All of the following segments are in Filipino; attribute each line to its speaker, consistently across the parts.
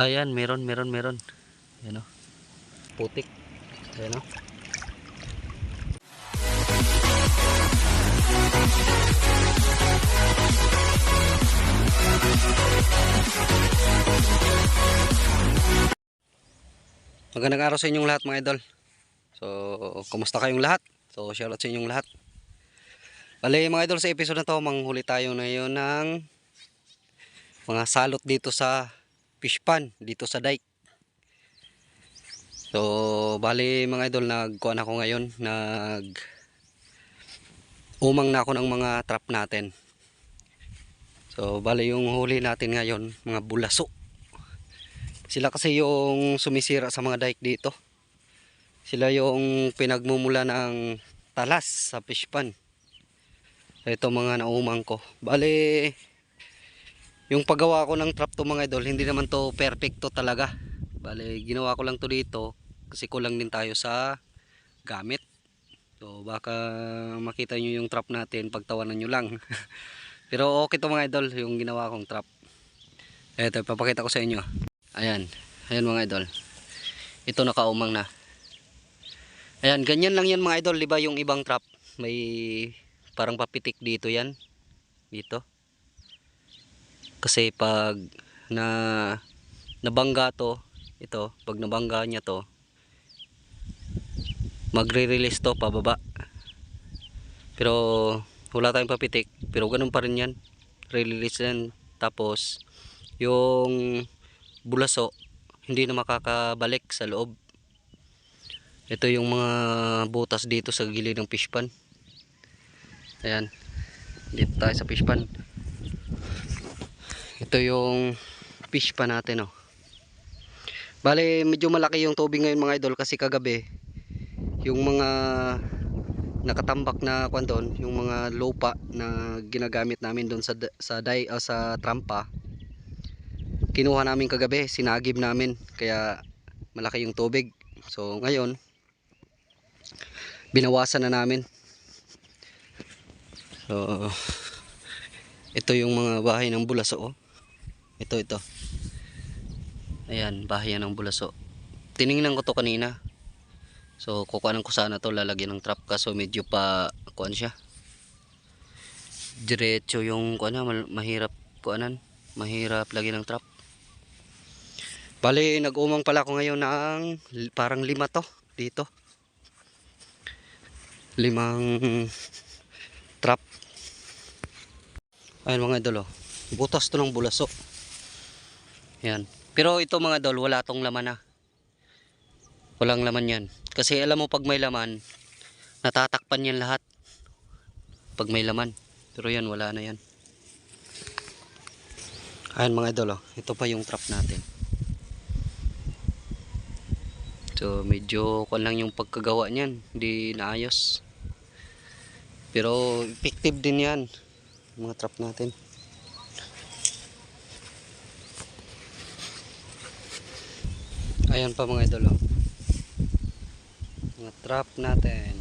Speaker 1: Ayan, meron. Ayan o. Putik. Ayan o. Magandang araw sa inyong lahat mga idol. So, kumusta kayong lahat? So, shoutout sa inyong lahat. Bale mga idol, sa episode na to, manghuli tayo na yun ng mga salot dito sa fish pond, dito sa dike. So, bale mga idol, nagkuhan ako ngayon, umang na ako ng mga trap natin. So, bale yung huli natin ngayon, mga bulaso. Sila kasi yung sumisira sa mga dike dito. Sila yung pinagmumula ng talas sa fish pond. So, ito mga naumang ko. Bale, yung paggawa ko ng trap to mga idol, hindi naman to perfecto talaga. Bale, ginawa ko lang to dito kasi kulang din tayo sa gamit. So, baka makita nyo yung trap natin, pagtawanan nyo lang. Pero okay to mga idol, yung ginawa kong trap. Ito, ipapakita ko sa inyo. Ayan, ayan mga idol. Ito nakaumang na. Ayan, ganyan lang yan mga idol, diba yung ibang trap? May parang papitik dito yan. Dito. Kasi pag nabangga to, ito, pag nabangga niya to, magre-release to pababa. Pero wala tayong papitik, pero ganun pa rin yan. Release yan. Tapos yung bulaso hindi na makakabalik sa loob. Ito yung mga butas dito sa gilid ng fish pond. Ayan, dito tayo sa fish pond. Ito yung fish pond natin, oh. Bale, medyo malaki yung tubig ngayon mga idol kasi kagabi yung mga nakatambak na kwan doon, yung mga lupa na ginagamit namin doon sa trampa, kinuha namin kagabi, sinagib namin, kaya malaki yung tubig. So ngayon binawasan na namin. So ito yung mga bahay ng bulaso, oh. Ito ayan, bahay yan ng bulaso. Tiningnan ko to kanina. So kukuhanan ko sana to, lalagyan ng trap, kaso medyo pa kuan siya, diretso yung kuan, mahirap kuanan, mahirap lagyan ng trap. Bali, nag-umang pala ako ngayon ng parang 5 to dito. 5 trap. Ayun mga idol, oh. Butas to ng bulaso. Yan. Pero ito mga idol, wala tong laman na. Walang laman yan. Kasi alam mo pag may laman, natatakpan yan lahat. Pag may laman. Pero yan, wala na yan. Ayun mga idol, oh. Ito pa yung trap natin. So medyo kuan lang yung pagkagawa niyan, hindi naayos. Pero effective din yan, mga trap natin. Ayan pa mga idol, oh. Mga trap natin.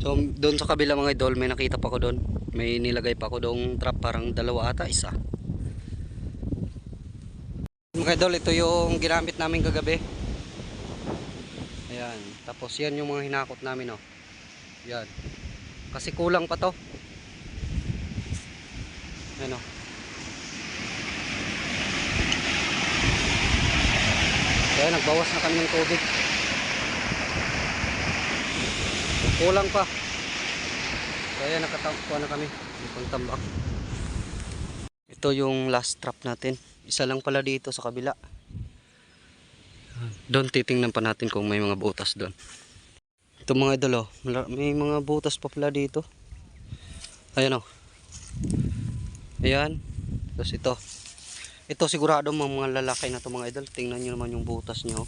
Speaker 1: So doon sa kabila mga idol, may nakita pa ko doon. May nilagay pa ko doong trap, parang 2 ata, 1. Mga idol, ito yung ginamit namin kagabi. Ayan, tapos yan yung mga hinakot namin, oh. Yan, kasi kulang pa to. Ayan, oh. Kaya nagbawas na kami ng tubig. Kulang pa. Kaya nakatampuan na kami ng tambak. Ito yung last trap natin. Isa lang pala dito sa kabila. Doon titingnan pa natin kung may mga butas doon. Ito mga idol, oh. May mga butas pa pala dito. Ayan, oh. Ayan. Tapos ito. Ito sigurado mga lalaki na to mga idol. Tingnan nyo naman yung butas nyo.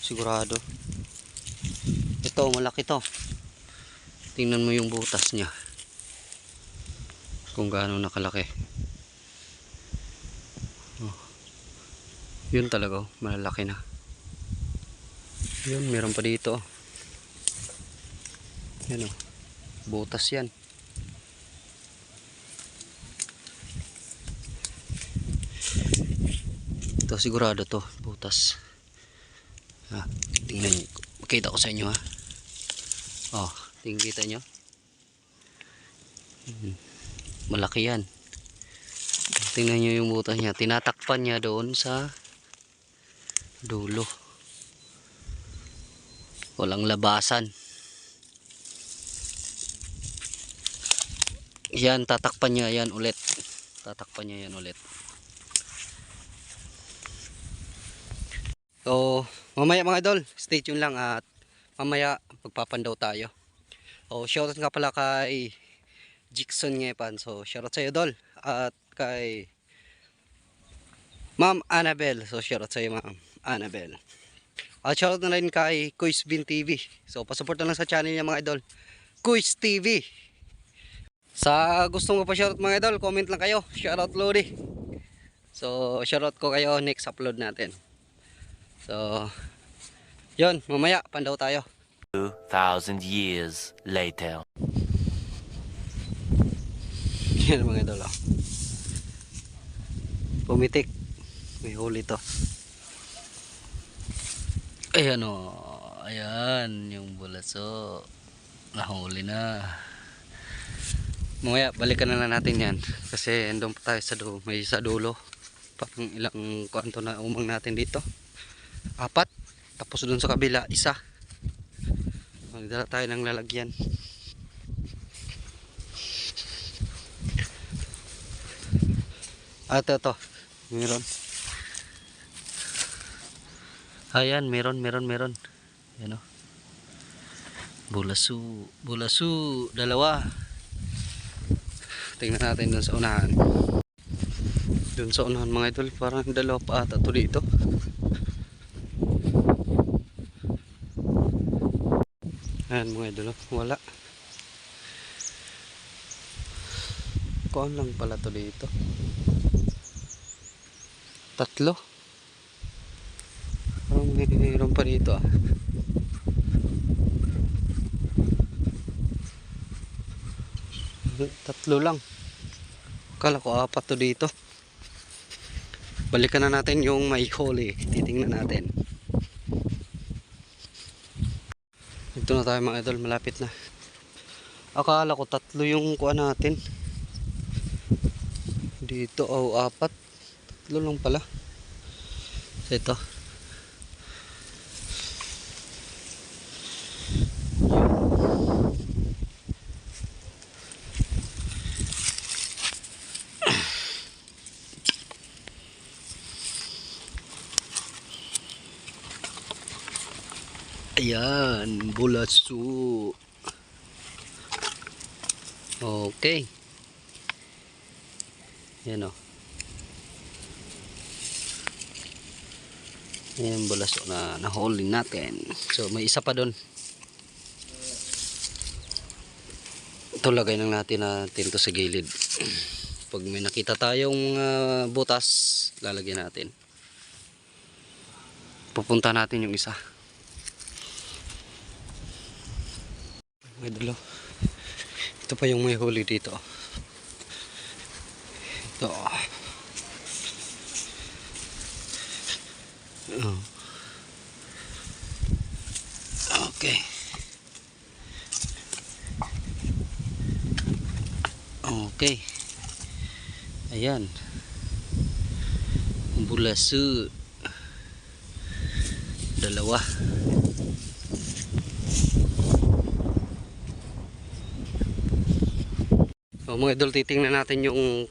Speaker 1: Sigurado. Ito malaki to. Tingnan mo yung butas nya, kung gaano nakalaki. Oh. Yun talaga, oh. Malalaki na. Yun, meron pa dito. Yan, oh. Butas yan. Ito sigurado to, butas. Tingnan nyo. Makita ko sa inyo ha. Oh, kita nyo. Malaki yan. Tingnan nyo yung butas niya. Tinatakpan niya doon sa dulo. Walang labasan. Yan, tatakpan niya yan ulit. Tatakpan niya yan ulit. So, mamaya mga idol, stay tuned lang at mamaya magpapandaw tayo. So, shoutout nga pala kay Jixon Ngepan. So, shoutout sa iyo, Dol. At kay Ma'am Annabel. So, shoutout sa iyo, Ma'am Annabel. At shoutout na rin kay Kuis Bin TV. So, pasupport na lang sa channel niya mga idol. Kuis TV. Sa gusto mo pa shoutout mga idol, comment lang kayo. Shoutout Lodi. So, shoutout ko kayo next upload natin. So, yun, mamaya pandaw tayo.
Speaker 2: 2,000 years later.
Speaker 1: Yan mga idol. Pumitik. May huli to. Ayan o. Ayan yung bulaso. Nahuli na. Mamaya balikan na lang natin yan. Kasi andun pa tayo sa dulo. May sa dulo. Parang ilang kwanto na umang natin dito. 4. Tapos dun sa kabila 1. Magdala tayo ng lalagyan. At ito. Meron. Ayan, meron. Ayan o. Bulaso. 2. Tingnan natin dun sa unahan. Dun sa unahan mga idol, parang 2 pa ata ito dito. Ayan mga idol, wala. Kuhaan lang pala ito dito. 3. Parang mayroon pa dito ah. 3 lang. Kala ko 4 to dito. Balikan na natin yung may huli. Titingnan natin. Dito na tayo mga idol, malapit na. Akala ko 3 yung kuha natin. Dito 4. 3 lang pala. So ito. Ayan, bulaso. Okay. Ayan o. Ayan, bulaso na nahuli natin. So, may isa pa doon. Ito, lagay lang natin to sa gilid. Pag may nakita tayong butas, lalagyan natin. Pupunta natin yung isa. May dulo. Ito pa yung may huli dito. Ito. Oh. Okay. Okay. Ayan. Bulaso. 2. So, mga idol, titingnan natin yung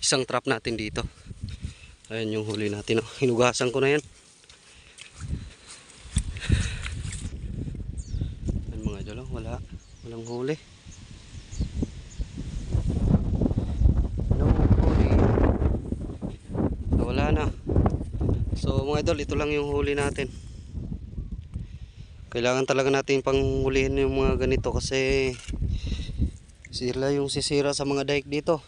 Speaker 1: isang trap natin dito. Ayan yung huli natin. Hinugasan ko na yan. Ayan mga idol, walang huli. So, wala na. So mga idol, ito lang yung huli natin. Kailangan talaga natin panghulihin yung mga ganito kasi sila yung sisira sa mga dike dito.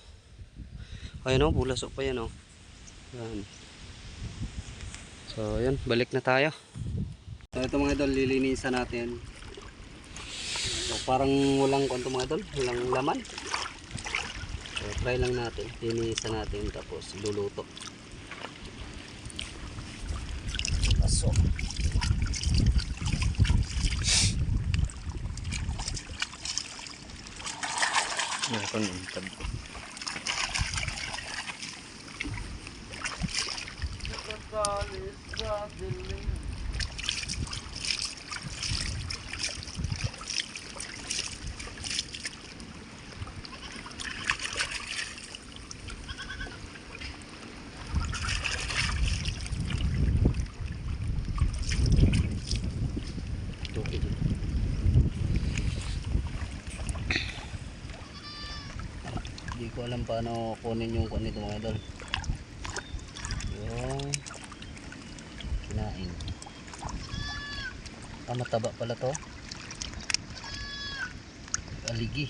Speaker 1: Ayun o, bulasok pa yan o. Yan. So yun, balik na tayo. So ito mga idol, lilinisan natin. So parang walang konto mga idol, walang laman. So try lang natin, linisan natin tapos luluto. Bulaso. Meron yung tabi. Hindi ko alam paano kunin yung kunin ito mga idol. Yung kinain. Mataba pala to. Aligi.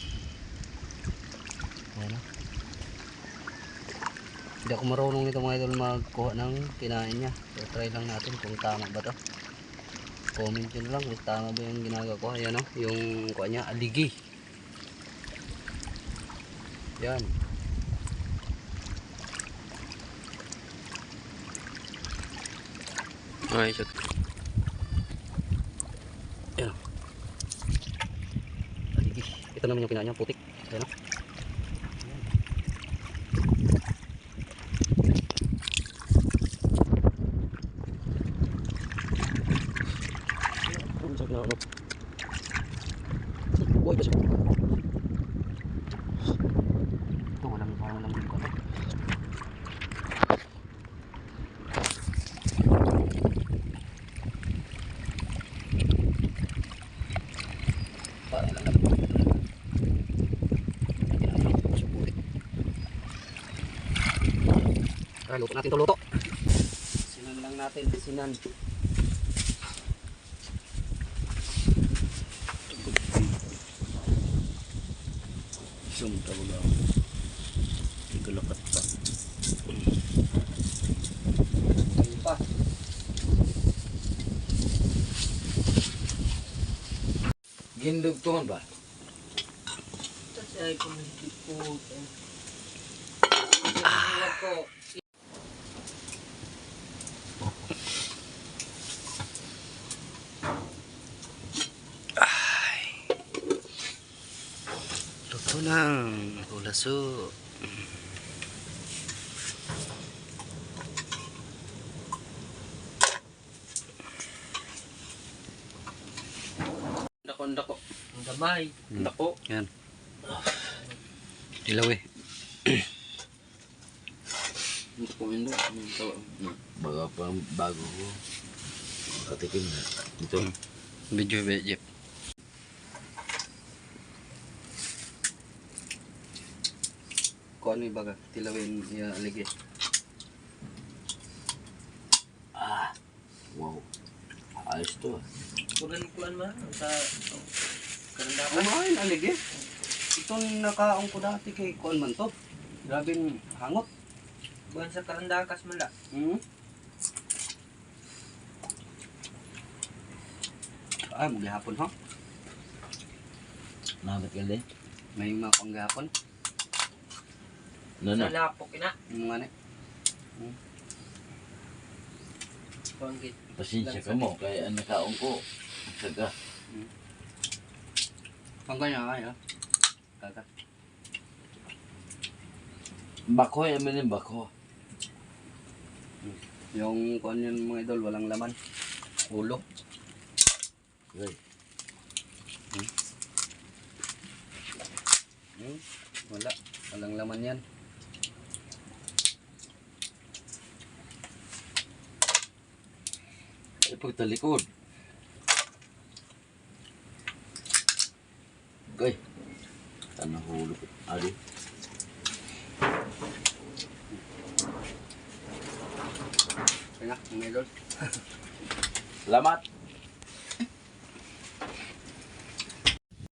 Speaker 1: Ayan o. Hindi ako marunong nito mga idol magkuha ng kinain niya. So try lang natin kung tama ba to. Comment nyo lang kung tama ba yung ginagawa ko. Ayan o. Yung kuha niya aligi. Yan. Ay, shot. Yan. Aligi. Ito naman yung kinain niya, putik. Ayan o. Sakit na ako. Uy, kasi. Ito, parang walang ko to. Parang lang naman. Tara, luto natin ito, luto. Sinan lang natin, sinan. Sumta mo lang. Igalakat pa. Ayun pa.
Speaker 3: Gindugtuhan ba?
Speaker 4: Ay, kumikip po.
Speaker 1: Luto lang. Bulaso.
Speaker 3: Dako.
Speaker 4: Ang gamay.
Speaker 3: Dako.
Speaker 1: Yan. Dilaw eh.
Speaker 3: Ito po yun baga pa bago ko. Katikim na. Ito.
Speaker 1: Video Jeep. Kung ano yung baga, tilawin yung aligi.
Speaker 3: Wow. Ayos to.
Speaker 4: Kunan mo sa karandakan.
Speaker 1: Kumain, aligi. Itong nakaong ko dati kay Kuan man to. Grabing hangot.
Speaker 4: Buwan sa karandakas mala.
Speaker 1: Ay, maghihapon ha.
Speaker 3: Nabat ka din?
Speaker 1: May mga panggahapon.
Speaker 3: Ano
Speaker 4: Sa lapok ina.
Speaker 1: Yung mga ne.
Speaker 4: Panggit.
Speaker 3: Pasensya ka mo. Kaya nakaon ko. Saga.
Speaker 1: Hanggang niya kaya. Kaka.
Speaker 3: Bako yan din bako.
Speaker 1: Yung kuan yun mga idol, walang laman. Ulo.
Speaker 3: Okay.
Speaker 1: Wala. Walang laman yan.
Speaker 3: Ay pagtalikod. Okay. Tanah hulog. Adi.
Speaker 1: Kaya nga, mga idol.
Speaker 3: Salamat.